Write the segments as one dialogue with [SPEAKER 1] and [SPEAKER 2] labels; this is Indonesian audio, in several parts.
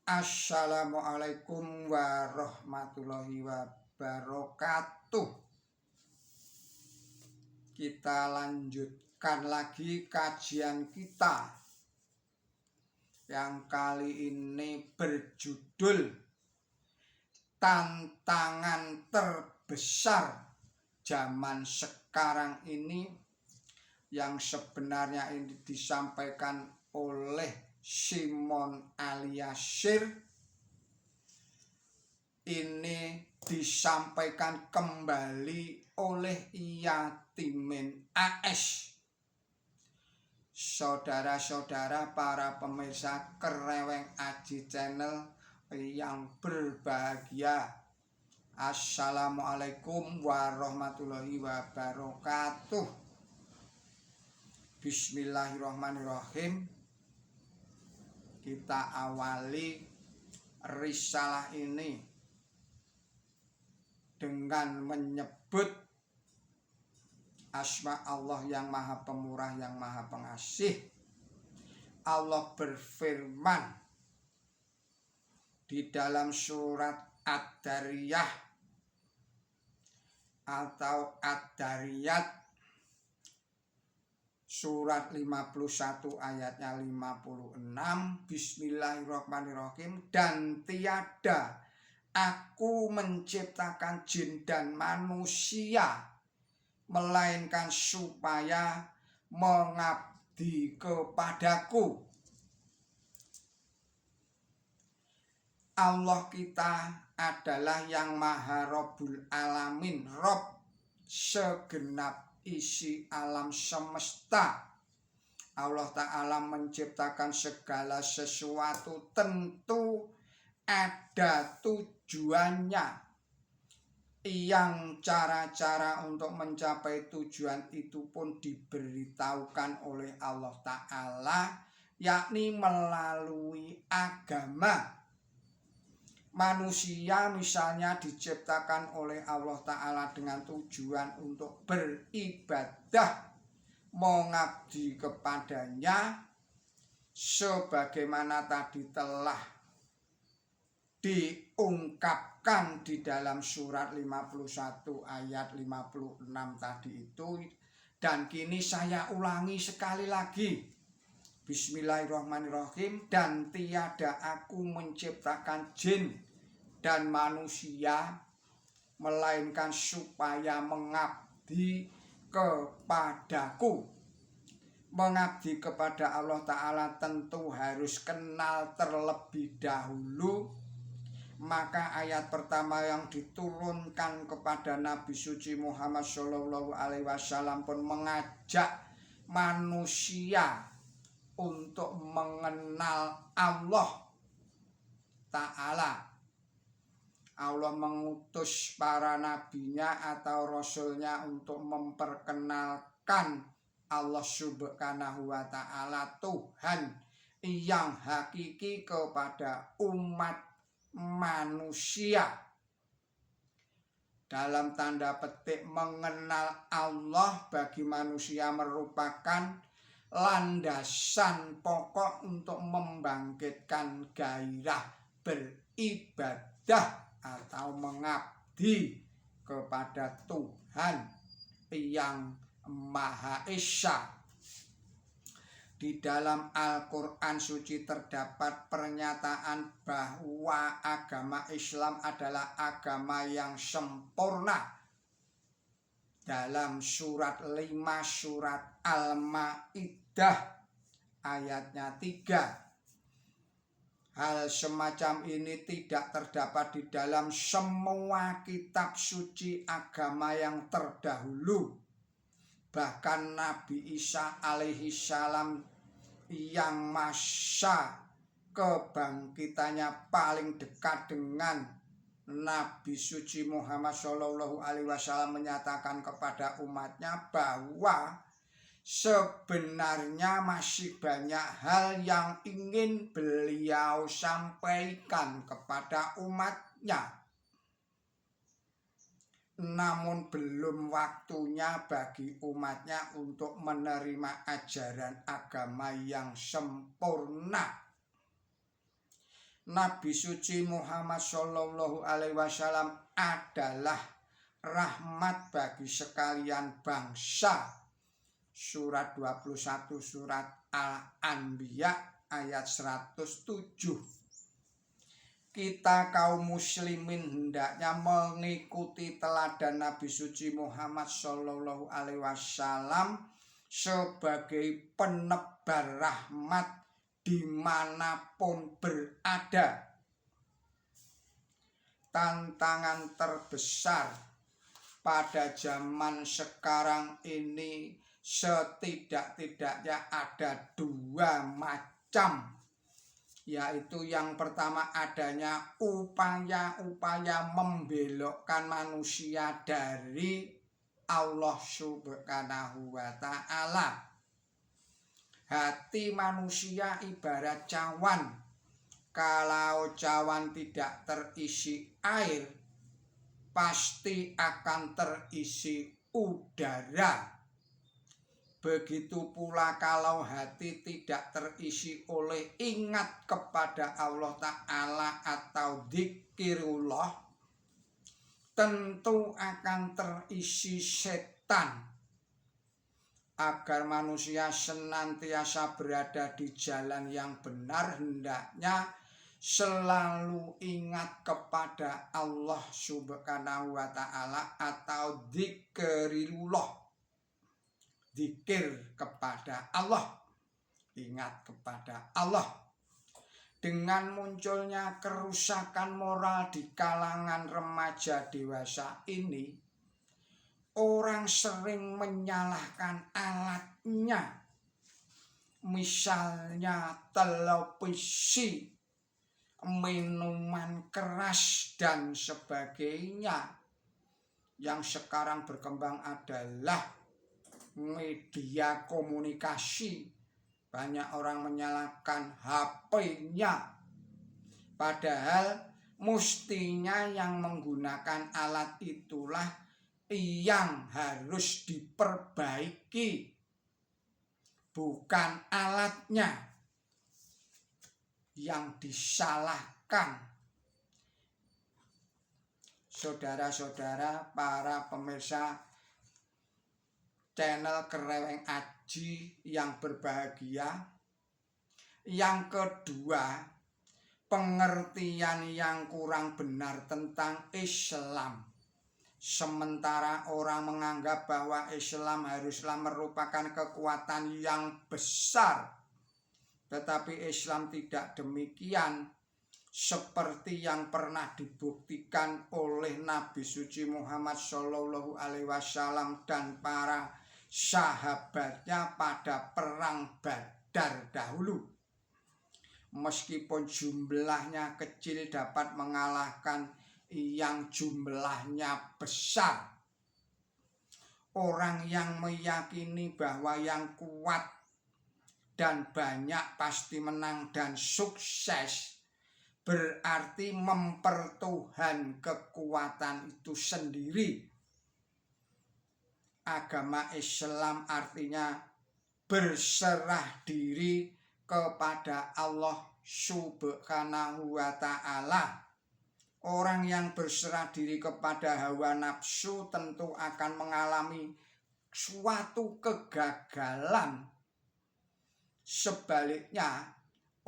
[SPEAKER 1] Assalamualaikum warahmatullahi wabarakatuh. Kita lanjutkan lagi kajian kita yang kali ini berjudul Tantangan Terbesar Zaman Sekarang ini, yang sebenarnya ini disampaikan oleh Simon Aliasir. Ini disampaikan kembali oleh Yatimin AS. Saudara-saudara para pemirsa Kereweng Aji Channel yang berbahagia, Assalamualaikum warahmatullahi wabarakatuh. Bismillahirrahmanirrahim. Kita awali risalah ini dengan menyebut asma Allah yang maha pemurah, yang maha pengasih. Allah berfirman di dalam surat Ad-Dariyah atau Ad-Dariyat surat 51 ayatnya 56. Bismillahirrahmanirrahim. Dan tiada aku menciptakan jin dan manusia melainkan supaya mengabdi kepadaku. Allah kita adalah yang maha Rabbul Alamin, Rob segenap isi alam semesta. Allah Ta'ala menciptakan segala sesuatu tentu ada tujuannya, yang cara-cara untuk mencapai tujuan itu pun diberitahukan oleh Allah Ta'ala, yakni melalui agama. Manusia misalnya diciptakan oleh Allah Ta'ala dengan tujuan untuk beribadah, mengabdi kepadanya, sebagaimana tadi telah diungkapkan di dalam surat 51 ayat 56 tadi itu. Dan kini saya ulangi sekali lagi. Bismillahirrahmanirrahim. Dan tiada aku menciptakan jin dan manusia melainkan supaya mengabdi kepadaku. Mengabdi kepada Allah Ta'ala tentu harus kenal terlebih dahulu. Maka ayat pertama yang diturunkan kepada Nabi suci Muhammad SAW pun mengajak manusia untuk mengenal Allah Ta'ala. Allah mengutus para nabinya atau rasulnya untuk memperkenalkan Allah Subhanahu wa Ta'ala, Tuhan yang hakiki, kepada umat manusia. Dalam tanda petik, mengenal Allah bagi manusia merupakan landasan pokok untuk membangkitkan gairah beribadah atau mengabdi kepada Tuhan yang Maha Esa. Di dalam Al-Quran suci terdapat pernyataan bahwa agama Islam adalah agama yang sempurna. Dalam surat 5 surat Al-Ma'idah ayatnya 3. Hal semacam ini tidak terdapat di dalam semua kitab suci agama yang terdahulu. Bahkan Nabi Isa alaihi salam yang masa kebangkitannya paling dekat dengan Nabi suci Muhammad SAW menyatakan kepada umatnya bahwa sebenarnya masih banyak hal yang ingin beliau sampaikan kepada umatnya, namun belum waktunya bagi umatnya untuk menerima ajaran agama yang sempurna. Nabi suci Muhammad Shallallahu Alaihi Wasallam adalah rahmat bagi sekalian bangsa. Surat 21 surat Al-Anbiya ayat 107. Kita kaum muslimin hendaknya mengikuti teladan Nabi suci Muhammad Shallallahu Alaihi Wasallam sebagai penebar rahmat dimanapun berada. Tantangan terbesar pada zaman sekarang ini setidak-tidaknya ada dua macam, yaitu yang pertama adanya upaya-upaya membelokkan manusia dari Allah Subhanahu wa Ta'ala. Hati manusia ibarat cawan. Kalau cawan tidak terisi air, pasti akan terisi udara. Begitu pula kalau hati tidak terisi oleh ingat kepada Allah Ta'ala atau dzikirullah, tentu akan terisi setan. Agar manusia senantiasa berada di jalan yang benar, hendaknya selalu ingat kepada Allah Subhanahu wa Ta'ala atau dzikirullah. Dzikir kepada Allah, ingat kepada Allah. Dengan munculnya kerusakan moral di kalangan remaja dewasa ini, orang sering menyalahkan alatnya. Misalnya televisi, minuman keras, dan sebagainya. Yang sekarang berkembang adalah media komunikasi. Banyak orang menyalahkan HP-nya. Padahal mestinya yang menggunakan alat itulah yang harus diperbaiki, bukan alatnya yang disalahkan. Saudara-saudara, para pemirsa channel Kreweng Aji yang berbahagia. Yang kedua, pengertian yang kurang benar tentang Islam. Sementara orang menganggap bahwa Islam haruslah merupakan kekuatan yang besar, tetapi Islam tidak demikian, seperti yang pernah dibuktikan oleh Nabi suci Muhammad Shallallahu Alaihi Wasallam dan para sahabatnya pada perang Badar dahulu. Meskipun jumlahnya kecil dapat mengalahkan yang jumlahnya besar. Orang yang meyakini bahwa yang kuat dan banyak pasti menang dan sukses, berarti mempertuhan kekuatan itu sendiri. Agama Islam artinya berserah diri kepada Allah Subhanahu wa Ta'ala. Orang yang berserah diri kepada hawa nafsu tentu akan mengalami suatu kegagalan. Sebaliknya,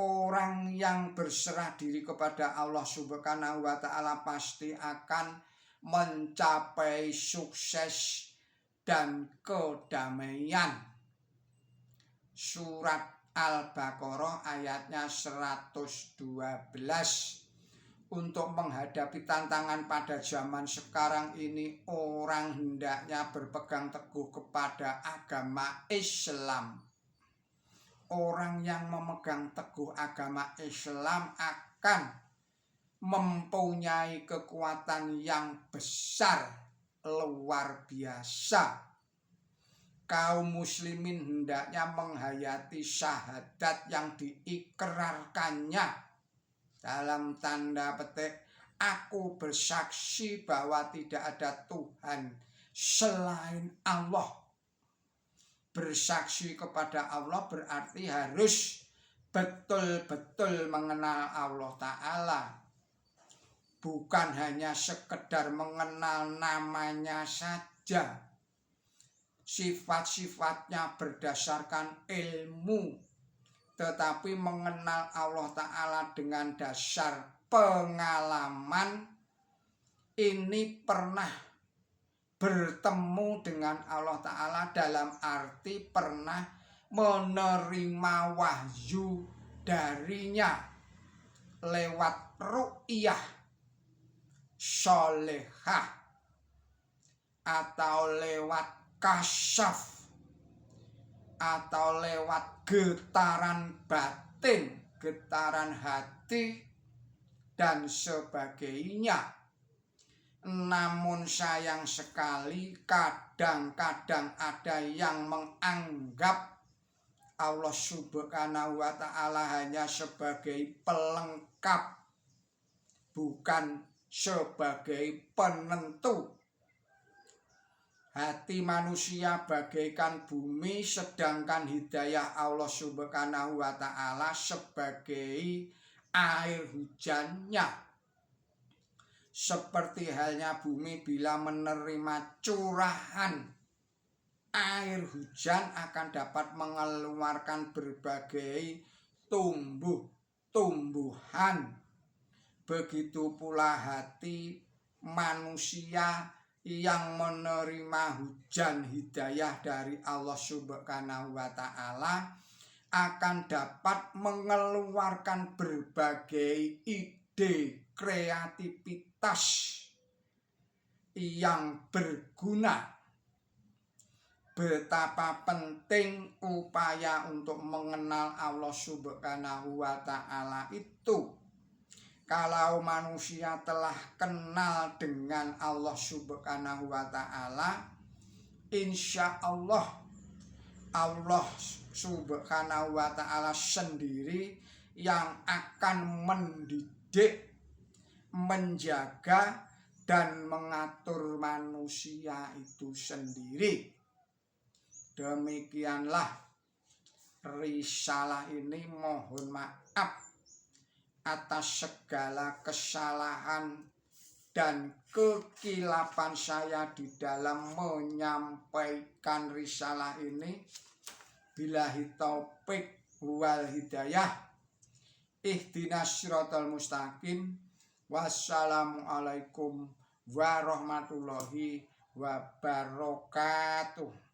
[SPEAKER 1] orang yang berserah diri kepada Allah Subhanahu wa Ta'ala pasti akan mencapai sukses dan kedamaian. Surat Al-Baqarah ayatnya 112. Untuk menghadapi tantangan pada zaman sekarang ini, orang hendaknya berpegang teguh kepada agama Islam. Orang yang memegang teguh agama Islam akan mempunyai kekuatan yang besar, luar biasa. Kaum muslimin hendaknya menghayati syahadat yang diikrarkannya. Dalam tanda petik, aku bersaksi bahwa tidak ada Tuhan selain Allah. Bersaksi kepada Allah berarti harus betul-betul mengenal Allah Ta'ala. Bukan hanya sekedar mengenal namanya saja, sifat-sifatnya berdasarkan ilmu, tetapi mengenal Allah Ta'ala dengan dasar pengalaman. Ini pernah bertemu dengan Allah Ta'ala dalam arti pernah menerima wahyu darinya lewat ru'yah solehah atau lewat kasyaf atau lewat getaran batin, getaran hati dan sebagainya. Namun sayang sekali kadang-kadang ada yang menganggap Allah Subhanahu wa Ta'ala hanya sebagai pelengkap, bukan sebagai penentu. Hati manusia bagaikan bumi, sedangkan hidayah Allah Subhanahu wa Ta'ala sebagai air hujannya. Seperti halnya bumi bila menerima curahan air hujan akan dapat mengeluarkan berbagai tumbuh-tumbuhan. Begitu pula hati manusia yang menerima hujan hidayah dari Allah Subhanahu wa Ta'ala akan dapat mengeluarkan berbagai ide kreativitas yang berguna. Betapa penting upaya untuk mengenal Allah Subhanahu wa Ta'ala itu. Kalau manusia telah kenal dengan Allah Subhanahu wa Ta'ala, insya Allah Subhanahu wa Ta'ala sendiri yang akan mendidik, menjaga, dan mengatur manusia itu sendiri. Demikianlah risalah ini, mohon maaf atas segala kesalahan dan kekilapan saya di dalam menyampaikan risalah ini. Billahi taufik wal hidayah. Ihdinas siratal mustaqim. Wassalamualaikum warahmatullahi wabarakatuh.